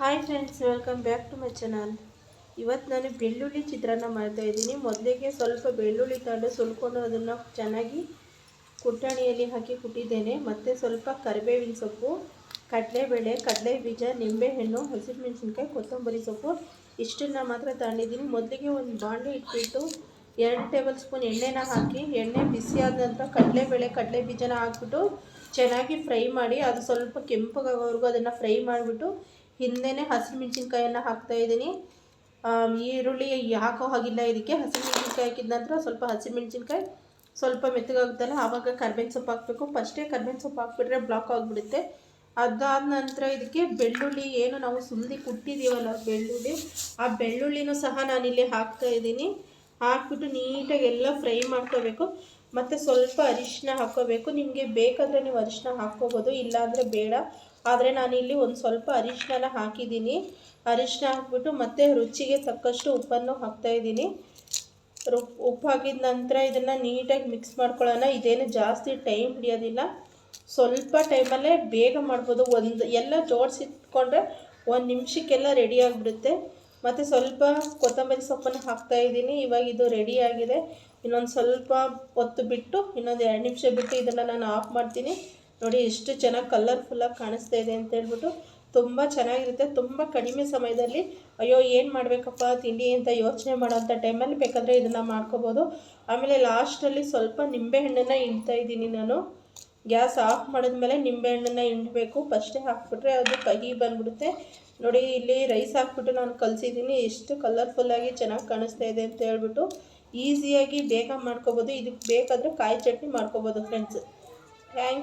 Hi friends, welcome back to my channel. ಇವತ್ತು ನಾನು ಬೆಳ್ಳುಳ್ಳಿ ಚಿತ್ರಾನ್ನ ಮಾಡ್ತಾಯಿದ್ದೀನಿ. ಮೊದಲಿಗೆ ಸ್ವಲ್ಪ ಬೆಳ್ಳುಳ್ಳಿ ತಗೊಂಡು ಸುಲ್ಕೊಂಡು ಅದನ್ನು ಚೆನ್ನಾಗಿ ಕುಟ್ಟಾಣಿಯಲ್ಲಿ ಹಾಕಿ ಕುಟ್ಟಿದ್ದೇನೆ. ಮತ್ತು ಸ್ವಲ್ಪ ಕರಿಬೇವಿನ ಸೊಪ್ಪು, ಕಡಲೆಬೇಳೆ, ಕಡಲೆ ಬೀಜ, ನಿಂಬೆಹಣ್ಣು, ಹಸಿಮೆಣಸಿನ್ಕಾಯಿ, ಕೊತ್ತಂಬರಿ ಸೊಪ್ಪು ಇಷ್ಟನ್ನು ಮಾತ್ರ ತಗೊಂಡಿದ್ದೀನಿ. ಮೊದಲಿಗೆ ಒಂದು ಬಾಣಲೆ ಇಟ್ಬಿಟ್ಟು 2 ಟೇಬಲ್ ಸ್ಪೂನ್ ಎಣ್ಣೆನ ಹಾಕಿ, ಎಣ್ಣೆ ಬಿಸಿ ಆದ ನಂತರ ಕಡಲೆಬೇಳೆ, ಕಡಲೆ ಬೀಜನ ಹಾಕ್ಬಿಟ್ಟು ಚೆನ್ನಾಗಿ ಫ್ರೈ ಮಾಡಿ, ಅದು ಸ್ವಲ್ಪ ಕೆಂಪಗಾಗೋವರೆಗೂ ಅದನ್ನು ಫ್ರೈ ಮಾಡಿಬಿಟ್ಟು ಹಿಂದೆನೇ ಹಸಿಮೆಣಸಿನ್ಕಾಯನ್ನು ಹಾಕ್ತಾಯಿದ್ದೀನಿ. ಈರುಳ್ಳಿ ಹಾಕೋ ಹಾಗಿಲ್ಲ ಇದಕ್ಕೆ. ಹಸಿಮೆಣಸಿನ್ಕಾಯಿ ಹಾಕಿದ ನಂತರ ಸ್ವಲ್ಪ ಹಸಿಮೆಣಸಿನ್ಕಾಯಿ ಸ್ವಲ್ಪ ಮೆತ್ತಗಾಗುತ್ತಲ್ಲ, ಆವಾಗ ಕರ್ಬೇವಿನ ಸೊಪ್ಪು ಹಾಕಬೇಕು. ಫಸ್ಟೇ ಕರ್ಬೇವಿನ ಸೊಪ್ಪು ಹಾಕ್ಬಿಟ್ರೆ ಬ್ಲಾಕ್ ಆಗಿಬಿಡುತ್ತೆ. ಅದಾದ ನಂತರ ಇದಕ್ಕೆ ಬೆಳ್ಳುಳ್ಳಿ ಏನು ನಾವು ಸುಲಿದು ಕುಟ್ಟಿದ್ದೀವಲ್ಲ ಬೆಳ್ಳುಳ್ಳಿ, ಆ ಬೆಳ್ಳುಳ್ಳಿನೂ ಸಹ ನಾನಿಲ್ಲಿ ಹಾಕ್ತಾಯಿದ್ದೀನಿ. ಹಾಕ್ಬಿಟ್ಟು ನೀಟಾಗಿ ಎಲ್ಲ ಫ್ರೈ ಮಾಡ್ಕೋಬೇಕು. ಮತ್ತು ಸ್ವಲ್ಪ ಅರಿಶಿನ ಹಾಕ್ಕೋಬೇಕು. ನಿಮಗೆ ಬೇಕಾದರೆ ನೀವು ಅರಿಶಿನ ಹಾಕ್ಕೋಬೋದು, ಇಲ್ಲಾಂದರೆ ಬೇಡ. ಆದರೆ ನಾನಿಲ್ಲಿ ಒಂದು ಸ್ವಲ್ಪ ಅರಿಶಿನ ಹಾಕಿದ್ದೀನಿ. ಅರಿಶಿನ ಹಾಕ್ಬಿಟ್ಟು ಮತ್ತು ರುಚಿಗೆ ತಕ್ಕಷ್ಟು ಉಪ್ಪನ್ನು ಹಾಕ್ತಾಯಿದ್ದೀನಿ. ಉಪ್ಪು ಹಾಕಿದ ನಂತರ ಇದನ್ನು ನೀಟಾಗಿ ಮಿಕ್ಸ್ ಮಾಡ್ಕೊಳ್ಳೋಣ. ಇದೇನು ಜಾಸ್ತಿ ಟೈಮ್ ಹಿಡಿಯೋದಿಲ್ಲ, ಸ್ವಲ್ಪ ಟೈಮಲ್ಲೇ ಬೇಗ ಮಾಡ್ಬೋದು. ಎಲ್ಲ ಜೋಡಿಸಿಟ್ಕೊಂಡ್ರೆ 1 ನಿಮಿಷಕ್ಕೆಲ್ಲ ರೆಡಿ ಆಗಿಬಿಡುತ್ತೆ. ಮತ್ತು ಸ್ವಲ್ಪ ಕೊತ್ತಂಬರಿ ಸೊಪ್ಪನ್ನು ಹಾಕ್ತಾಯಿದ್ದೀನಿ. ಇವಾಗ ಇದು ರೆಡಿಯಾಗಿದೆ. ಇನ್ನೊಂದು ಸ್ವಲ್ಪ ಹೊತ್ತು ಬಿಟ್ಟು, ಇನ್ನೊಂದು 2 ನಿಮಿಷ ಬಿಟ್ಟು ಇದನ್ನು ನಾನು ಆಫ್ ಮಾಡ್ತೀನಿ. ನೋಡಿ ಎಷ್ಟು ಚೆನ್ನಾಗಿ ಕಲರ್ಫುಲ್ಲಾಗಿ ಕಾಣಿಸ್ತಾ ಇದೆ ಅಂತ ಹೇಳ್ಬಿಟ್ಟು. ತುಂಬ ಚೆನ್ನಾಗಿರುತ್ತೆ. ತುಂಬ ಕಡಿಮೆ ಸಮಯದಲ್ಲಿ ಅಯ್ಯೋ ಏನು ಮಾಡಬೇಕಪ್ಪ ತಿಂಡಿ ಅಂತ ಯೋಚನೆ ಮಾಡೋಂಥ ಟೈಮಲ್ಲಿ ಬೇಕಾದರೆ ಇದನ್ನು ಮಾಡ್ಕೋಬೋದು. ಆಮೇಲೆ ಲಾಸ್ಟಲ್ಲಿ ಸ್ವಲ್ಪ ನಿಂಬೆಹಣ್ಣನ್ನು ಹಿಂಡ್ತಾಯಿದ್ದೀನಿ ನಾನು. ಗ್ಯಾಸ್ ಆಫ್ ಮಾಡಿದ್ಮೇಲೆ ನಿಂಬೆಹಣ್ಣನ್ನು ಹಿಂಡಬೇಕು. ಫಸ್ಟೇ ಹಾಕ್ಬಿಟ್ರೆ ಅದು ಕಹಿ ಬಂದ್ಬಿಡುತ್ತೆ. ನೋಡಿ ಇಲ್ಲಿ ರೈಸ್ ಹಾಕ್ಬಿಟ್ಟು ನಾನು ಕಲಿಸಿದ್ದೀನಿ. ಎಷ್ಟು ಕಲರ್ಫುಲ್ಲಾಗಿ ಚೆನ್ನಾಗಿ ಕಾಣಿಸ್ತಾ ಇದೆ ಅಂತ ಹೇಳ್ಬಿಟ್ಟು. ಈಸಿಯಾಗಿ ಬೇಗ ಮಾಡ್ಕೋಬೋದು. ಇದಕ್ಕೆ ಬೇಕಾದರೆ ಕಾಯಿ ಚಟ್ನಿ ಮಾಡ್ಕೋಬೋದು ಫ್ರೆಂಡ್ಸ್. Thank you.